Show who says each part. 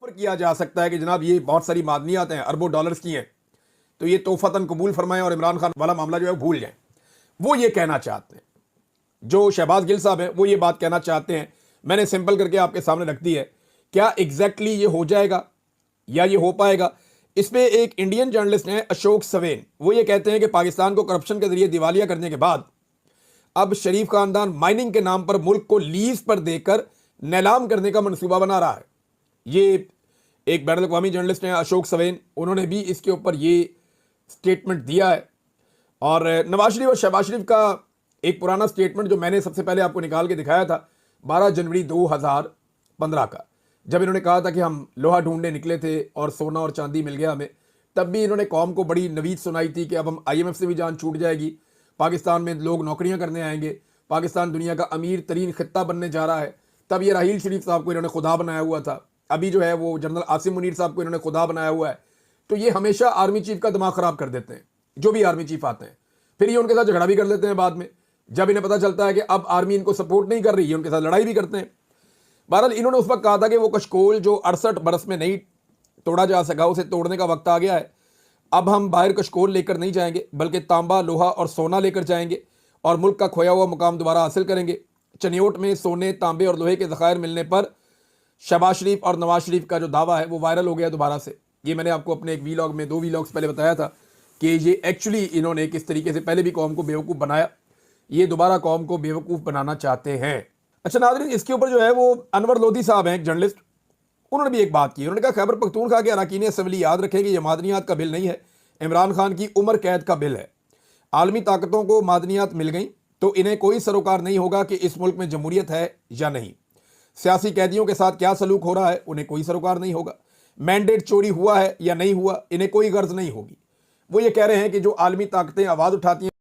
Speaker 1: पर किया जा सकता है कि जनाब ये बहुत सारी मादनियात हैं, अरबों डॉलर्स की हैं, तो ये तोहफतन कबूल फरमाएं और इमरान खान वाला मामला जो है भूल जाएं। वो ये कहना चाहते हैं, जो शहबाज गिल साहब हैं वो ये बात कहना चाहते हैं। मैंने सिंपल करके आपके सामने रख दी है। क्या एग्जैक्टली ये हो जाएगा या ये हो पाएगा? इस पे एक इंडियन जर्नलिस्ट हैं अशोक सवेन, वो ये कहते हैं कि पाकिस्तान को करप्शन के जरिए दिवालिया करने के बाद अब शरीफ खानदान माइनिंग के नाम पर मुल्क को लीज पर देकर नीलाम करने का मंसूबा बना रहा है। ये एक बैनुल अक़वामी जर्नलिस्ट हैं अशोक सवेन, उन्होंने भी इसके ऊपर ये स्टेटमेंट दिया है। और नवाज शरीफ और शहबाज शरीफ का एक पुराना स्टेटमेंट जो मैंने सबसे पहले आपको निकाल के दिखाया था 12 जनवरी 2015 का, जब इन्होंने कहा था कि हम लोहा ढूंढने निकले थे और सोना और चांदी मिल गया हमें, तब भी इन्होंने कौम को बड़ी नवीद सुनाई थी कि अब हम IMF से भी जान छूट जाएगी, पाकिस्तान में लोग नौकरियां करने आएंगे, पाकिस्तान दुनिया का अमीर तरीन खित्ता बनने जा रहा है। तब ये राहील शरीफ साहब को इन्होंने खुदा बनाया हुआ था, अभी जो है वो जनरल आसिम मुनीर साहब को इन्होंने खुदा बनाया हुआ है। तो ये हमेशा आर्मी चीफ का दिमाग खराब कर देते हैं, जो भी आर्मी चीफ आते हैं। फिर ये उनके साथ झगड़ा भी कर लेते हैं बाद में, जब इन्हें पता चलता है कि अब आर्मी इनको सपोर्ट नहीं कर रही है, उनके साथ लड़ाई भी करते हैं। बहरहाल इन्होंने उस वक्त कहा था कि वो कशकोल जो 68 बरस में नहीं तोड़ा जा सका, उसे तोड़ने का वक्त आ गया है। अब हम बाहर कशकोल लेकर नहीं जाएंगे, बल्कि तांबा, लोहा और सोना लेकर जाएंगे और मुल्क का खोया हुआ मुकाम दोबारा हासिल करेंगे। चनियोट में सोने, तांबे और लोहे के ज़खायर मिलने पर शहबाज शरीफ और नवाज शरीफ का जो दावा है वो वायरल हो गया दोबारा से। ये मैंने आपको अपने एक वीलॉग में 2 वीलॉग्स पहले बताया था कि ये एक्चुअली इन्होंने किस तरीके से पहले भी कौम को बेवकूफ़ बनाया, ये दोबारा कौम को बेवकूफ़ बनाना चाहते हैं। अच्छा नाज़रीन, इसके ऊपर जो है वो अनवर लोधी साहब हैं एक जर्नलिस्ट, उन्होंने भी एक बात की। उन्होंने कहा खैबर पख्तूनख्वा के अरकान असम्बली याद रखें कि यह मादनियात का बिल नहीं है, इमरान खान की उम्र कैद का बिल है। आलमी ताकतों को मादनियात मिल गई तो इन्हें कोई सरोकार नहीं होगा कि इस मुल्क में जमहूरियत है या नहीं। सियासी कैदियों के साथ क्या सलूक हो रहा है उन्हें कोई सरोकार नहीं होगा। मैंडेट चोरी हुआ है या नहीं हुआ, इन्हें कोई गर्ज नहीं होगी। वो ये कह रहे हैं कि जो आलमी ताकतें आवाज़ उठाती हैं